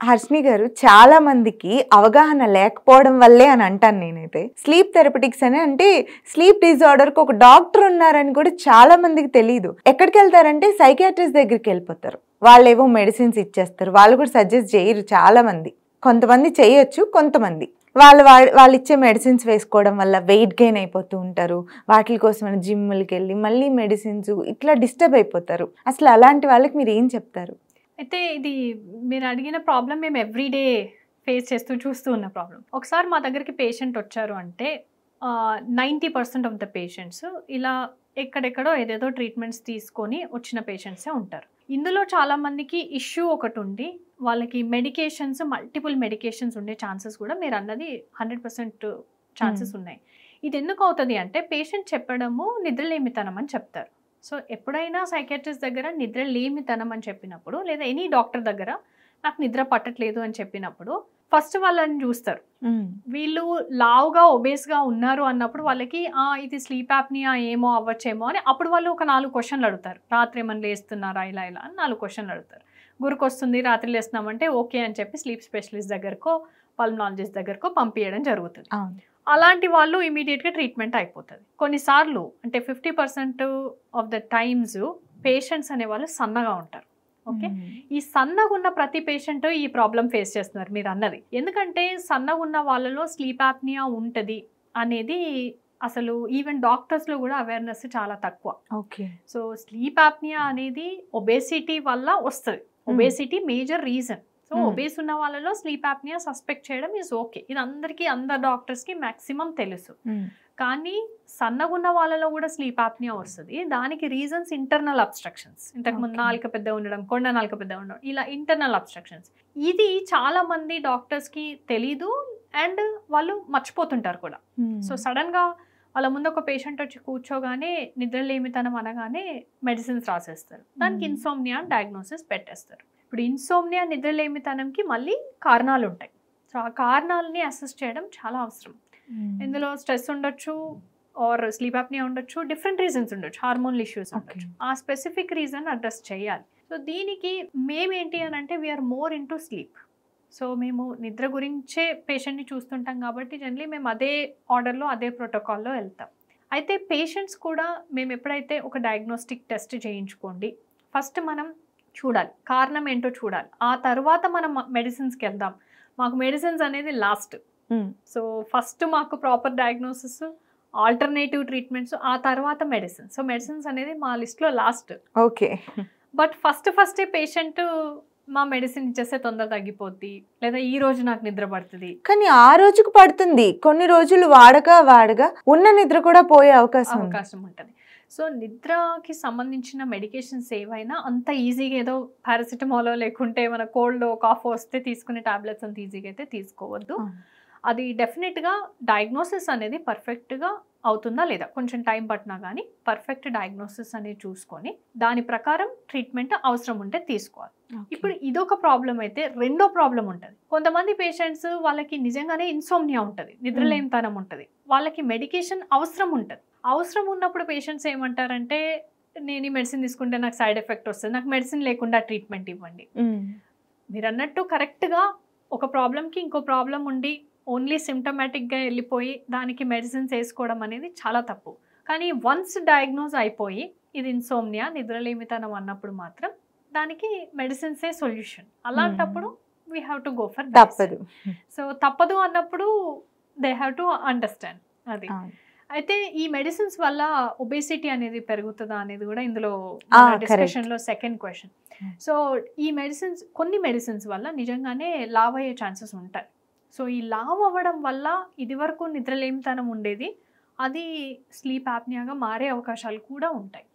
హర్షిని గారు, చాలా మందికి అవగాహన లేకపోవడం వల్లే అని అంటాను నేనైతే. స్లీప్ థెరపటిక్స్ అని అంటే స్లీప్ డిజార్డర్కి ఒక డాక్టర్ ఉన్నారని కూడా చాలా మందికి తెలియదు. ఎక్కడికి వెళ్తారంటే సైకియాట్రిస్ట్ దగ్గరికి వెళ్ళిపోతారు. వాళ్ళు ఏవో మెడిసిన్స్ ఇచ్చేస్తారు. వాళ్ళు కూడా సజెస్ట్ చేయరు చాలా మంది. కొంతమంది చేయొచ్చు, కొంతమంది వాళ్ళు ఇచ్చే మెడిసిన్స్ వేసుకోవడం వల్ల వెయిట్ గెయిన్ అయిపోతూ ఉంటారు. వాటి కోసం జిమ్లకి వెళ్ళి మళ్ళీ మెడిసిన్స్ ఇట్లా డిస్టర్బ్ అయిపోతారు. అసలు అలాంటి వాళ్ళకి మీరు ఏం చెప్తారు? అయితే ఇది మీరు అడిగిన ప్రాబ్లం మేము ఎవ్రీడే ఫేస్ చేస్తూ చూస్తూ ఉన్న ప్రాబ్లం. ఒకసారి మా దగ్గరికి పేషెంట్ వచ్చారు అంటే 90% ఆఫ్ ద పేషెంట్స్ ఇలా ఎక్కడెక్కడో ఏదేదో ట్రీట్మెంట్స్ తీసుకొని వచ్చిన పేషెంట్సే ఉంటారు. ఇందులో చాలామందికి ఇష్యూ ఒకటి ఉండి వాళ్ళకి మల్టిపుల్ మెడికేషన్స్ ఉండే ఛాన్సెస్ కూడా మీరు అన్నది 100% ఛాన్సెస్ ఉన్నాయి. ఇది ఎందుకు అవుతుంది అంటే పేషెంట్ చెప్పడము నిద్రలేమితనం అని చెప్తారు. సో ఎప్పుడైనా సైకియాట్రిస్ట్ దగ్గర నిద్ర లేమితనం అని చెప్పినప్పుడు లేదా ఎనీ డాక్టర్ దగ్గర నాకు నిద్ర పట్టట్లేదు అని చెప్పినప్పుడు ఫస్ట్ వాళ్ళని చూస్తారు. వీళ్ళు లావుగా ఒబేస్గా ఉన్నారు అన్నప్పుడు వాళ్ళకి ఇది స్లీప్ యాప్నియా ఏమో అవ్వచ్చేమో అని అప్పుడు వాళ్ళు ఒక 4 క్వశ్చన్లు అడుగుతారు. రాత్రి ఏమన్నా లేస్తున్నారా ఇలా అని 4 క్వశ్చన్లు అడుగుతారు. గురికొస్తుంది రాత్రి లేస్తున్నామంటే ఓకే అని చెప్పి స్లీప్ స్పెషలిస్ట్ దగ్గరకో పల్మనాలజిస్ట్ దగ్గరకో పంపించడం జరుగుతుంది. అలాంటి వాళ్ళు ఇమీడియట్గా ట్రీట్మెంట్ అయిపోతుంది. కొన్నిసార్లు అంటే 50% ఆఫ్ ద టైమ్స్ పేషెంట్స్ అనేవాళ్ళు సన్నగా ఉంటారు. ఓకే, ఈ సన్నగా ఉన్న ప్రతి పేషెంట్ ఈ ప్రాబ్లం ఫేస్ చేస్తున్నారు మీరు అన్నది. ఎందుకంటే సన్నగా ఉన్న వాళ్ళలో స్లీప్ యాప్నియా ఉంటుంది అనేది అసలు ఈవెన్ డాక్టర్స్లో కూడా అవేర్నెస్ చాలా తక్కువ. ఓకే, సో స్లీప్ యాప్నియా అనేది ఒబేసిటీ వల్ల వస్తుంది. Obesity major reason. So obese ఉన్న వాళ్ళలో స్లీప్ యాప్నియా సస్పెక్ట్ చేయడం ఈజ్ ఓకే. ఇది అందరు డాక్టర్స్కి మ్యాక్సిమం తెలుసు. కానీ సన్నగున్న వాళ్ళలో కూడా స్లీప్ యాప్నియా వస్తుంది. దానికి రీజన్స్ ఇంటర్నల్ అబ్స్ట్రక్షన్స్. ఇంతకుముందు నాలుక పెద్ద ఉండడం, కొండ నాలుక పెద్ద ఉండడం, ఇలా ఇంటర్నల్ అబ్స్ట్రక్షన్స్. ఇది చాలా మంది డాక్టర్స్కి తెలీదు అండ్ వాళ్ళు మర్చిపోతుంటారు కూడా. సో సడన్గా వాళ్ళ ముందు ఒక పేషెంట్ వచ్చి కూర్చోగానే నిద్రలేమితనం అనగానే మెడిసిన్స్ రాసేస్తారు. దానికి ఇన్సోమ్నియా డయాగ్నోసిస్ పెట్టేస్తారు. ఇప్పుడు ఇన్సోమ్నియా నిద్రలేమితనంకి మళ్ళీ కారణాలు ఉంటాయి. సో ఆ కారణాలని అసెస్ చేయడం చాలా అవసరం. ఇందులో స్ట్రెస్ ఉండొచ్చు, ఆర్ స్లీప్ యాప్నియా ఉండొచ్చు, డిఫరెంట్ రీజన్స్ ఉండొచ్చు, హార్మోనల్ ఇష్యూస్ ఉండొచ్చు. ఆ స్పెసిఫిక్ రీజన్ అడ్రస్ చేయాలి. సో దీనికి మేమేంటి అని అంటే we are more into sleep. So మేము నిద్ర గురించే పేషెంట్ని చూస్తుంటాం కాబట్టి జనరలీ మేము అదే ఆర్డర్లో అదే ప్రోటోకాల్లో వెళ్తాం. అయితే పేషెంట్స్ కూడా మేము ఎప్పుడైతే ఒక డయాగ్నోస్టిక్ టెస్ట్ చేయించుకోండి, ఫస్ట్ మనం చూడాలి కారణం ఏంటో చూడాలి. ఆ తర్వాత మనం మెడిసిన్స్కి వెళ్దాం. మాకు మెడిసిన్స్ అనేది లాస్ట్. సో ఫస్ట్ మాకు ప్రాపర్ డయాగ్నోసిస్, ఆల్టర్నేటివ్ ట్రీట్మెంట్స్, ఆ తర్వాత మెడిసిన్స్. సో మెడిసిన్స్ అనేది మా లిస్ట్లో లాస్ట్. ఓకే, బట్ ఫస్టే పేషెంట్ మా మెడిసిన్ ఇచ్చేస్తే తొందర తగ్గిపోద్ది, లేదా ఈ రోజు నాకు నిద్ర పడుతుంది. కానీ ఆ రోజుకు పడుతుంది, కొన్ని రోజులు వాడగా ఉన్న నిద్ర కూడా పోయే అవకాశం ఉంటుంది. సో నిద్రకి సంబంధించిన మెడికేషన్స్ ఏవైనా అంత ఈజీగా ఏదో పారాసిటమాలో లేకుంటే మన కోల్డ్ కాఫ్ వస్తే తీసుకునే టాబ్లెట్స్ అంత ఈజీగా అయితే తీసుకోవద్దు. అది డెఫినెట్గా డయాగ్నోసిస్ అనేది పర్ఫెక్ట్గా అవుతుందా లేదా, కొంచెం టైం పట్టినా కానీ పర్ఫెక్ట్ డయాగ్నోసిస్ అనేది చూసుకొని దాని ప్రకారం ట్రీట్మెంట్ అవసరం ఉంటే తీసుకోవాలి. ఇప్పుడు ఇదొక ప్రాబ్లం అయితే రెండో ప్రాబ్లం ఉంటుంది. కొంతమంది పేషెంట్స్ వాళ్ళకి నిజంగానే ఇన్సోమ్నియా ఉంటుంది, నిద్రలేమితనం ఉంటుంది, వాళ్ళకి మెడికేషన్ అవసరం ఉంటుంది. అవసరం ఉన్నప్పుడు పేషెంట్స్ ఏమంటారంటే నేను ఈ మెడిసిన్ తీసుకుంటే నాకు సైడ్ ఎఫెక్ట్ వస్తుంది, నాకు మెడిసిన్ లేకుండా ట్రీట్మెంట్ ఇవ్వండి. మీరు అన్నట్టు కరెక్ట్గా ఒక ప్రాబ్లంకి ఇంకో ప్రాబ్లం ఉండి ఓన్లీ సిమ్టమాటిక్గా వెళ్ళిపోయి దానికి మెడిసిన్స్ వేసుకోవడం అనేది చాలా తప్పు. కానీ వన్స్ డయాగ్నోజ్ అయిపోయి ఇది ఇన్సోమ్నియా నిద్రలేమితనం అన్నప్పుడు మాత్రం దానికి మెడిసిన్సే సొల్యూషన్. అలాంటప్పుడు we have to go for తప్పదు. సో తప్పదు అన్నప్పుడు దే హ్యావ్ టు అండర్స్టాండ్ అది. అయితే ఈ మెడిసిన్స్ వల్ల ఒబేసిటీ అనేది పెరుగుతుందా అనేది కూడా ఇందులో డిస్కషన్లో సెకండ్ క్వశ్చన్. సో ఈ కొన్ని మెడిసిన్స్ వల్ల నిజంగానే లావ్ అయ్యే ఛాన్సెస్ ఉంటాయి. సో ఈ లావ్ అవ్వడం వల్ల ఇది వరకు నిద్రలేమితనం ఉండేది అది స్లీప్ యాప్నియాగా మారే అవకాశాలు కూడా ఉంటాయి.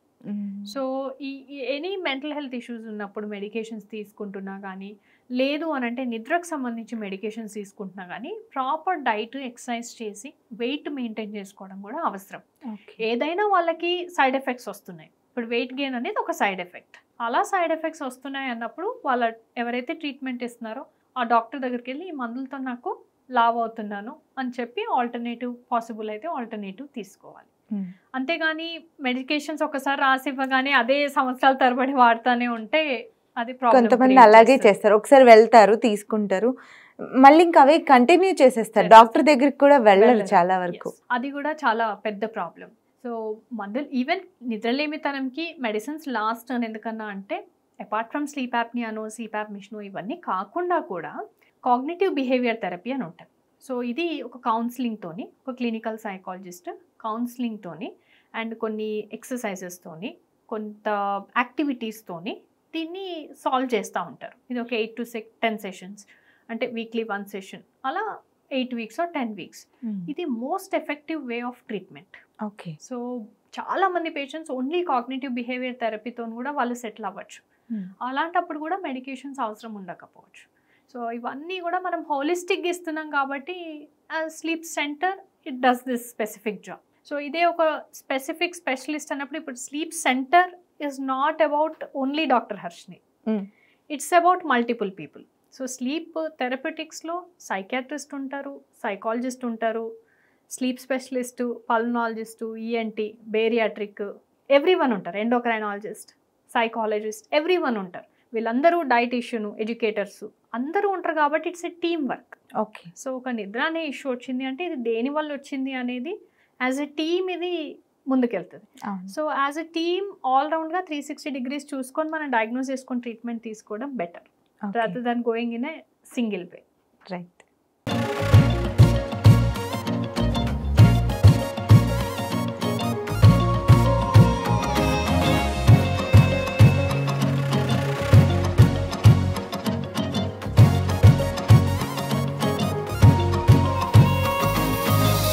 సో ఈ ఎనీ మెంటల్ హెల్త్ ఇష్యూస్ ఉన్నప్పుడు మెడికేషన్స్ తీసుకుంటున్నా కానీ, లేదు అని అంటే నిద్రకు సంబంధించి మెడికేషన్స్ తీసుకుంటున్నా కానీ ప్రాపర్ డైట్ ఎక్సర్సైజ్ చేసి వెయిట్ మెయింటైన్ చేసుకోవడం కూడా అవసరం. ఏదైనా వాళ్ళకి సైడ్ ఎఫెక్ట్స్ వస్తున్నాయి. ఇప్పుడు వెయిట్ గెయిన్ అనేది ఒక సైడ్ ఎఫెక్ట్. అలా సైడ్ ఎఫెక్ట్స్ వస్తున్నాయి అన్నప్పుడు ఎవరైతే ట్రీట్మెంట్ ఇస్తున్నారో ఆ డాక్టర్ దగ్గరికి వెళ్ళి ఈ మందులతో నాకు లావ్ అవుతున్నాను అని చెప్పి ఆల్టర్నేటివ్ పాసిబుల్ అయితే ఆల్టర్నేటివ్ తీసుకోవాలి. అంతేగాని మెడికేషన్స్ ఒకసారి రాసి ఇవ్వగానే అదే సంవత్సరాల తరబడి వాడుతూనే ఉంటే అది problem కొంతమంది create అలాగే చేస్తుంది. చేస్తారు, ఒకసారి వెళ్తారు తీసుకుంటారు, మళ్ళీ ఇంకా అవే కంటిన్యూ చేసేస్తారు, డాక్టర్ దగ్గరికి కూడా వెళ్ళరు వెళ్ళరు. చాలా వరకు. Yes. అది కూడా చాలా పెద్ద ప్రాబ్లం. సో మందులు ఈవెన్ నిద్రలేమితనంకి మెడిసిన్స్ లాస్ట్ అని ఎందుకన్నా అంటే అపార్ట్ ఫ్రమ్ స్లీప్ యాప్నియానో సిపాప్ మిషను ఇవన్నీ కాకుండా కూడా కాగ్నిటివ్ బిహేవియర్ థెరపీ అని ఉంటుంది. సో ఇది ఒక కౌన్సిలింగ్తోని, ఒక క్లినికల్ సైకాలజిస్ట్ కౌన్సిలింగ్తోని అండ్ కొన్ని ఎక్సర్సైజెస్తోని కొంత యాక్టివిటీస్తోని దీన్ని సాల్వ్ చేస్తూ ఉంటారు. ఇది ఒక 8 to 10 సెషన్స్, అంటే వీక్లీ 1 సెషన్, అలా 8 weeks or 10 weeks. ఇది most effective way of treatment. Okay. So చాలా మంది పేషెంట్స్ ఓన్లీ కాగ్నిటివ్ బిహేవియర్ థెరపీతో కూడా వాళ్ళు సెటిల్ అవ్వచ్చు. అలాంటప్పుడు కూడా మెడికేషన్స్ అవసరం ఉండకపోవచ్చు. సో ఇవన్నీ కూడా మనం హోలిస్టిక్గా ఇస్తున్నాం కాబట్టి sleep centre it does this specific job. So ఇదే ఒక స్పెసిఫిక్ స్పెషలిస్ట్ అన్నప్పుడు ఇప్పుడు sleep centre is not about only doctor Harshini, it's about multiple people. So sleep థెరపెటిక్స్లో సైకాట్రిస్ట్ ఉంటారు, సైకాలజిస్ట్ ఉంటారు, sleep specialist, pulmonologist, ENT, bariatric, everyone ఉంటారు, endocrinologist, psychologist, everyone ఉంటారు. వీళ్ళందరూ డైటీషియన్, ఎడ్యుకేటర్స్ అందరూ ఉంటారు కాబట్టి it's a team work. Okay. So ఒక నిద్ర అనే ఇష్యూ వచ్చింది అంటే ఇది దేని వల్ల వచ్చింది అనేది యాజ్ ఎ టీమ్ ఇది ముందుకెళ్తుంది. సో యాజ్ ఎ టీమ్ ఆల్రౌండ్గా 360 degrees చూసుకొని మనం డయాగ్నోస్ చేసుకొని ట్రీట్మెంట్ తీసుకోవడం better rather than going in a single way. Right.